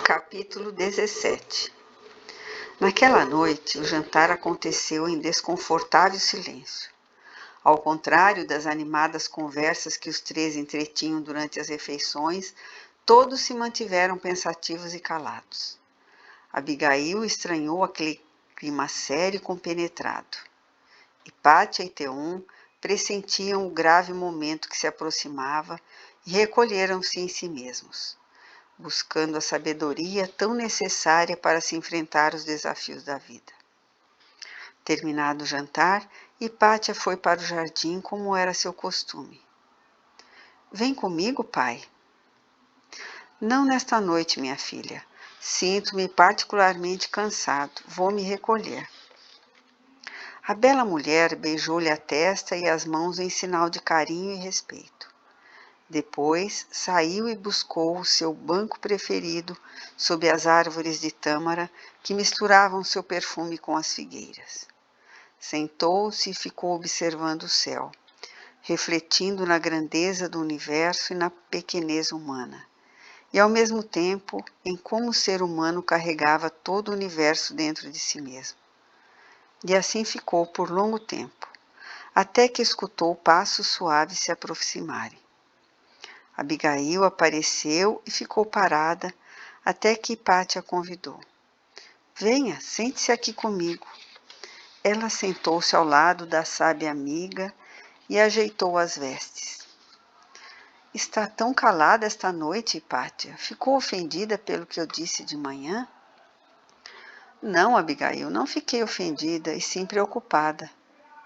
Capítulo 17. Naquela noite, o jantar aconteceu em desconfortável silêncio. Ao contrário das animadas conversas que os três entretinham durante as refeições, todos se mantiveram pensativos e calados. Abigail estranhou aquele clima sério e compenetrado. Hipátia e Teum pressentiam o grave momento que se aproximava e recolheram-se em si mesmos, buscando a sabedoria tão necessária para se enfrentar os desafios da vida. Terminado o jantar, Hipátia foi para o jardim como era seu costume. Vem comigo, pai. Não nesta noite, minha filha. Sinto-me particularmente cansado. Vou me recolher. A bela mulher beijou-lhe a testa e as mãos em sinal de carinho e respeito. Depois saiu e buscou o seu banco preferido sob as árvores de tâmara que misturavam seu perfume com as figueiras. Sentou-se e ficou observando o céu, refletindo na grandeza do universo e na pequenez humana, e ao mesmo tempo em como o ser humano carregava todo o universo dentro de si mesmo. E assim ficou por longo tempo, até que escutou passos suaves se aproximarem. Abigail apareceu e ficou parada até que Hipátia a convidou. Venha, sente-se aqui comigo. Ela sentou-se ao lado da sábia amiga e ajeitou as vestes. Está tão calada esta noite, Hipátia? Ficou ofendida pelo que eu disse de manhã? Não, Abigail, não fiquei ofendida e sim preocupada,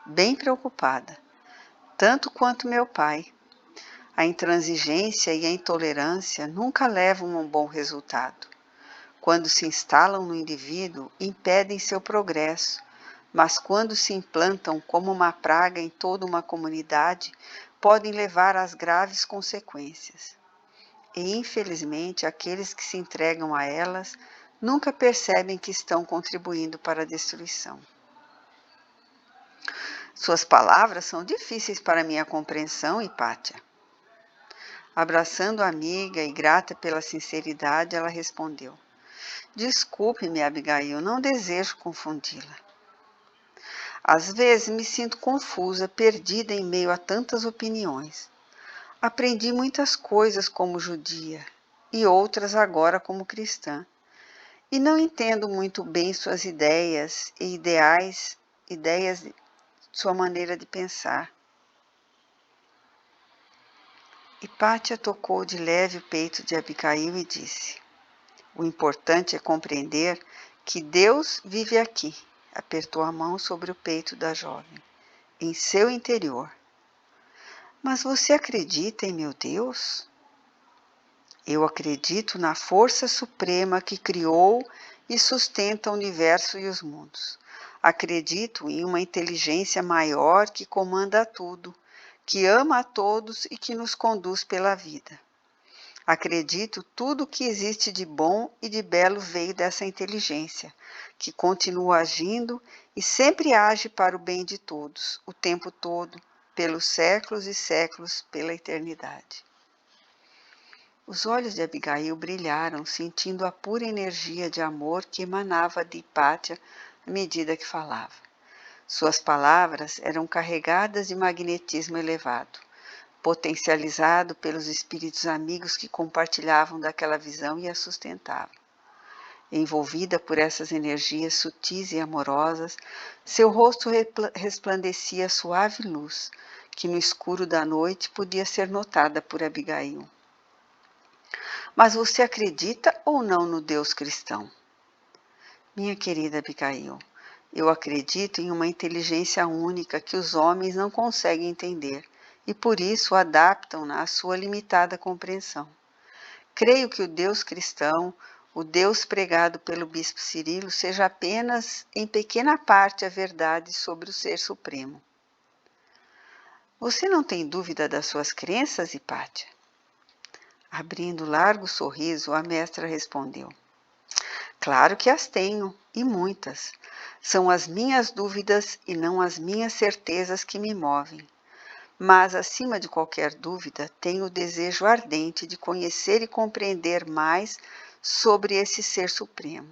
bem preocupada, tanto quanto meu pai. A intransigência e a intolerância nunca levam a um bom resultado. Quando se instalam no indivíduo, impedem seu progresso, mas quando se implantam como uma praga em toda uma comunidade, podem levar às graves consequências. E, infelizmente, aqueles que se entregam a elas nunca percebem que estão contribuindo para a destruição. Suas palavras são difíceis para minha compreensão, Hipátia. Abraçando a amiga e grata pela sinceridade, ela respondeu. Desculpe-me, Abigail, não desejo confundi-la. Às vezes me sinto confusa, perdida em meio a tantas opiniões. Aprendi muitas coisas como judia e outras agora como cristã. E não entendo muito bem suas ideias e ideias, sua maneira de pensar. Hipátia tocou de leve o peito de Abigail e disse, o importante é compreender que Deus vive aqui. Apertou a mão sobre o peito da jovem, em seu interior. Mas você acredita em meu Deus? Eu acredito na força suprema que criou e sustenta o universo e os mundos. Acredito em uma inteligência maior que comanda tudo, que ama a todos e que nos conduz pela vida. Acredito tudo o que existe de bom e de belo veio dessa inteligência, que continua agindo e sempre age para o bem de todos, o tempo todo, pelos séculos e séculos, pela eternidade. Os olhos de Abigail brilharam, sentindo a pura energia de amor que emanava de Hipátia à medida que falava. Suas palavras eram carregadas de magnetismo elevado, potencializado pelos espíritos amigos que compartilhavam daquela visão e a sustentavam. Envolvida por essas energias sutis e amorosas, seu rosto resplandecia suave luz, que no escuro da noite podia ser notada por Abigail. Mas você acredita ou não no Deus cristão? Minha querida Abigail, eu acredito em uma inteligência única que os homens não conseguem entender e por isso adaptam-na à sua limitada compreensão. Creio que o Deus cristão, o Deus pregado pelo bispo Cirilo, seja apenas em pequena parte a verdade sobre o Ser Supremo. Você não tem dúvida das suas crenças, Hipátia? Abrindo largo sorriso, a mestra respondeu. Claro que as tenho, e muitas. São as minhas dúvidas e não as minhas certezas que me movem. Mas, acima de qualquer dúvida, tenho o desejo ardente de conhecer e compreender mais sobre esse Ser Supremo.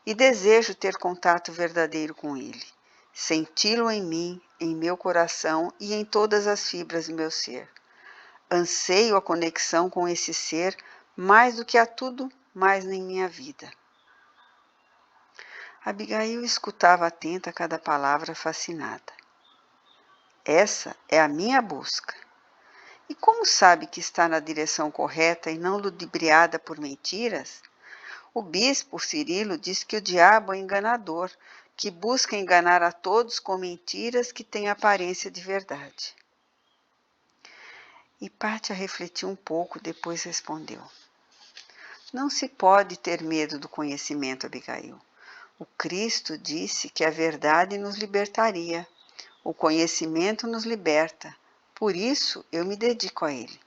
E desejo ter contato verdadeiro com Ele, senti-lo em mim, em meu coração e em todas as fibras do meu ser. Anseio a conexão com esse ser mais do que a tudo mais em minha vida. Abigail escutava atenta a cada palavra, fascinada. Essa é a minha busca. E como sabe que está na direção correta e não ludibriada por mentiras? O bispo Cirilo diz que o diabo é enganador, que busca enganar a todos com mentiras que têm aparência de verdade. Hipátia refletiu um pouco, depois respondeu. Não se pode ter medo do conhecimento, Abigail. O Cristo disse que a verdade nos libertaria. O conhecimento nos liberta. Por isso eu me dedico a ele.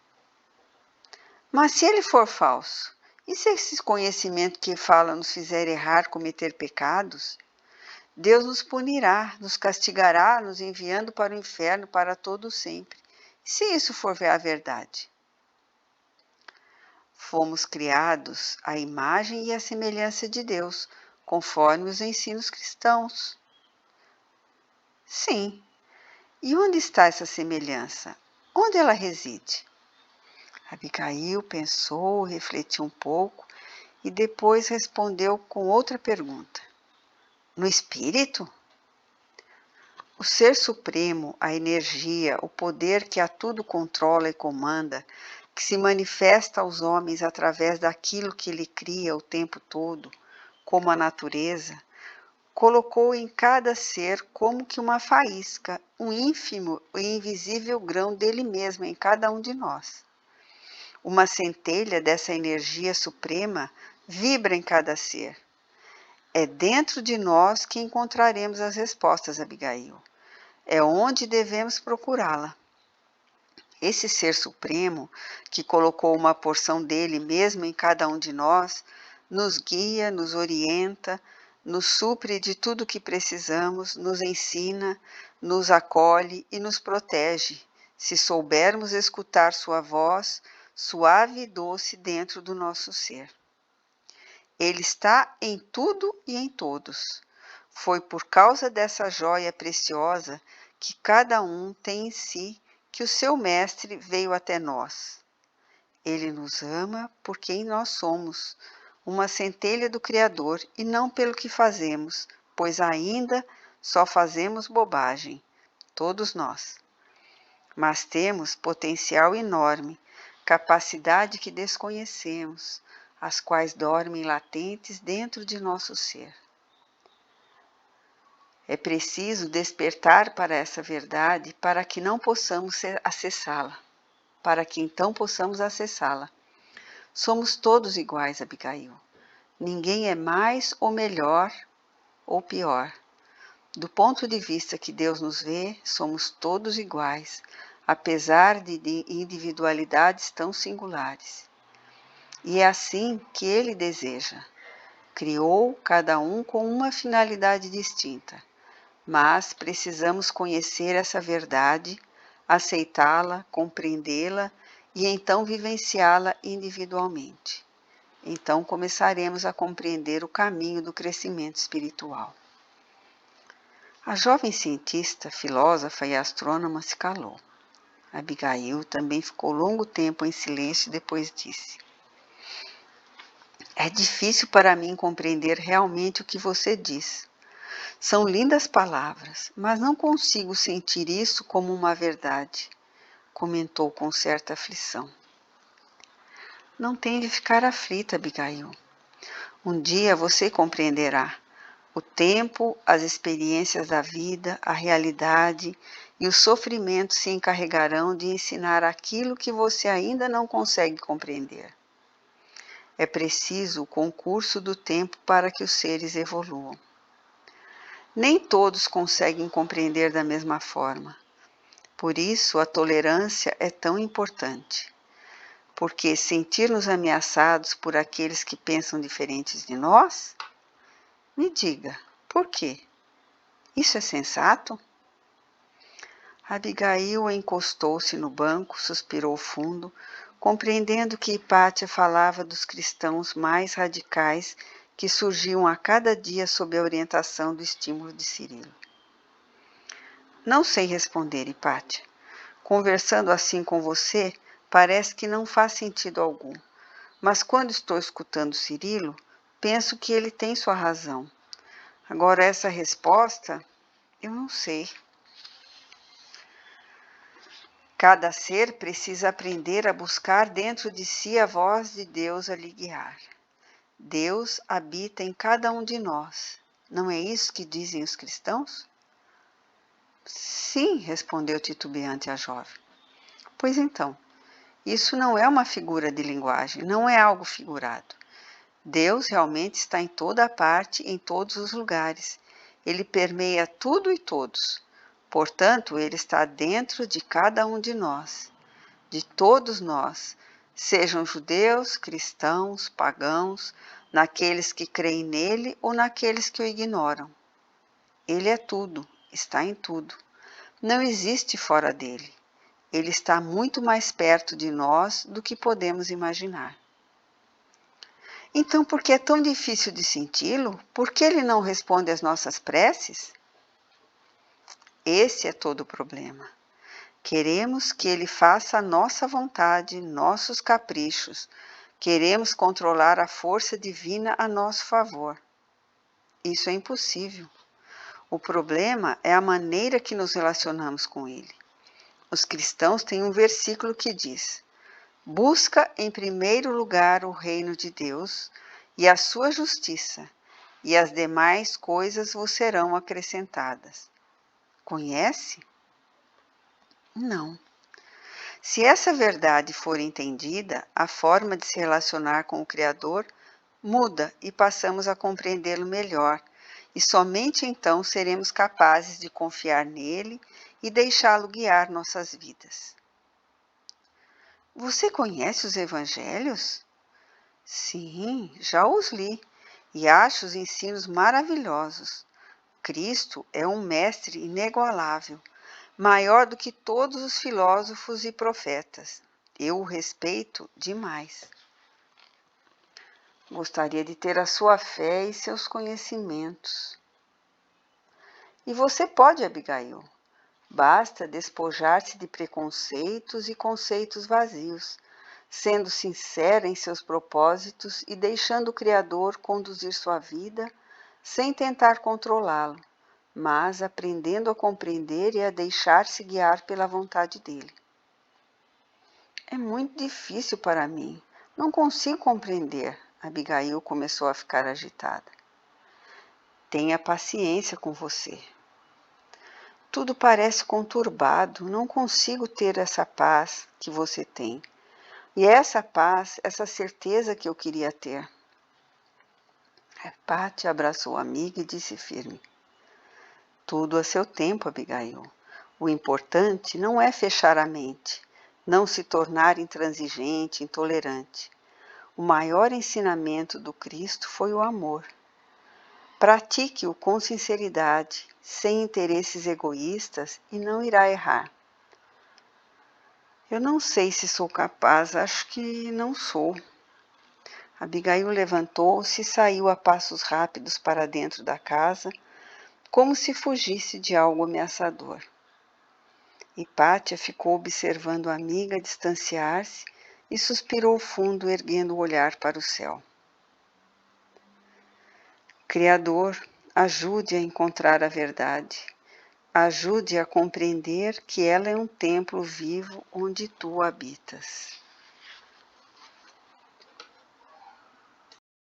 Mas se ele for falso, e se esse conhecimento que fala nos fizer errar, cometer pecados? Deus nos punirá, nos castigará, nos enviando para o inferno para todo sempre. E se isso for a verdade? Fomos criados à imagem e à semelhança de Deus, conforme os ensinos cristãos. Sim. E onde está essa semelhança? Onde ela reside? Abigail pensou, refletiu um pouco e depois respondeu com outra pergunta. No espírito? O Ser Supremo, a energia, o poder que a tudo controla e comanda, que se manifesta aos homens através daquilo que ele cria o tempo todo, como a natureza, colocou em cada ser como que uma faísca, um ínfimo e invisível grão dele mesmo em cada um de nós. Uma centelha dessa energia suprema vibra em cada ser. É dentro de nós que encontraremos as respostas, Abigail. É onde devemos procurá-la. Esse Ser Supremo, que colocou uma porção dele mesmo em cada um de nós, nos guia, nos orienta, nos supre de tudo o que precisamos, nos ensina, nos acolhe e nos protege, se soubermos escutar sua voz, suave e doce dentro do nosso ser. Ele está em tudo e em todos. Foi por causa dessa joia preciosa que cada um tem em si que o seu Mestre veio até nós. Ele nos ama por quem nós somos, uma centelha do Criador, e não pelo que fazemos, pois ainda só fazemos bobagem, todos nós. Mas temos potencial enorme, capacidade que desconhecemos, as quais dormem latentes dentro de nosso ser. É preciso despertar para essa verdade para que não possamos acessá-la, para que então possamos acessá-la. Somos todos iguais, Abigail. Ninguém é mais ou melhor ou pior. Do ponto de vista que Deus nos vê, somos todos iguais, apesar de individualidades tão singulares. E é assim que Ele deseja. Criou cada um com uma finalidade distinta, mas precisamos conhecer essa verdade, aceitá-la, compreendê-la e então vivenciá-la individualmente. Então começaremos a compreender o caminho do crescimento espiritual. A jovem cientista, filósofa e astrônoma se calou. Abigail também ficou longo tempo em silêncio e depois disse: É difícil para mim compreender realmente o que você diz. São lindas palavras, mas não consigo sentir isso como uma verdade, comentou com certa aflição. Não tem de ficar aflita, Abigail. Um dia você compreenderá. O tempo, as experiências da vida, a realidade e o sofrimento se encarregarão de ensinar aquilo que você ainda não consegue compreender. É preciso o concurso do tempo para que os seres evoluam. Nem todos conseguem compreender da mesma forma. Por isso, a tolerância é tão importante. Porque sentir-nos ameaçados por aqueles que pensam diferentes de nós? Me diga, por quê? Isso é sensato? Abigail encostou-se no banco, suspirou fundo, compreendendo que Hipátia falava dos cristãos mais radicais que surgiam a cada dia sob a orientação do estímulo de Cirilo. Não sei responder, Hipátia. Conversando assim com você, parece que não faz sentido algum. Mas quando estou escutando Cirilo, penso que ele tem sua razão. Agora, essa resposta, eu não sei. Cada ser precisa aprender a buscar dentro de si a voz de Deus a lhe guiar. Deus habita em cada um de nós. Não é isso que dizem os cristãos? Sim, respondeu titubeante a jovem. Pois então, isso não é uma figura de linguagem, não é algo figurado. Deus realmente está em toda a parte, em todos os lugares. Ele permeia tudo e todos. Portanto, ele está dentro de cada um de nós, de todos nós, sejam judeus, cristãos, pagãos, naqueles que creem nele ou naqueles que o ignoram. Ele é tudo, está em tudo. Não existe fora dele. Ele está muito mais perto de nós do que podemos imaginar. Então, por que é tão difícil de senti-lo? Por que ele não responde às nossas preces? Esse é todo o problema. Queremos que ele faça a nossa vontade, nossos caprichos. Queremos controlar a força divina a nosso favor. Isso é impossível. O problema é a maneira que nos relacionamos com ele. Os cristãos têm um versículo que diz: busca em primeiro lugar o reino de Deus e a sua justiça, e as demais coisas vos serão acrescentadas. Conhece? Não. Se essa verdade for entendida, a forma de se relacionar com o Criador muda e passamos a compreendê-lo melhor, e somente então seremos capazes de confiar nele e deixá-lo guiar nossas vidas. Você conhece os evangelhos? Sim, já os li e acho os ensinos maravilhosos. Cristo é um mestre inigualável, maior do que todos os filósofos e profetas. Eu o respeito demais. Gostaria de ter a sua fé e seus conhecimentos. E você pode, Abigail. Basta despojar-se de preconceitos e conceitos vazios, sendo sincera em seus propósitos e deixando o Criador conduzir sua vida sem tentar controlá-lo, mas aprendendo a compreender e a deixar-se guiar pela vontade dele. É muito difícil para mim. Não consigo compreender. Abigail começou a ficar agitada. Tenha paciência com você. Tudo parece conturbado, não consigo ter essa paz que você tem. E essa paz, essa certeza que eu queria ter. Hipátia abraçou a amiga e disse firme: tudo a seu tempo, Abigail. O importante não é fechar a mente, não se tornar intransigente, intolerante. O maior ensinamento do Cristo foi o amor. Pratique-o com sinceridade, sem interesses egoístas, e não irá errar. Eu não sei se sou capaz, acho que não sou. Abigail levantou-se e saiu a passos rápidos para dentro da casa, como se fugisse de algo ameaçador. Hipátia ficou observando a amiga distanciar-se e suspirou fundo, erguendo o olhar para o céu. Criador, ajude a encontrar a verdade. Ajude a compreender que ela é um templo vivo onde tu habitas.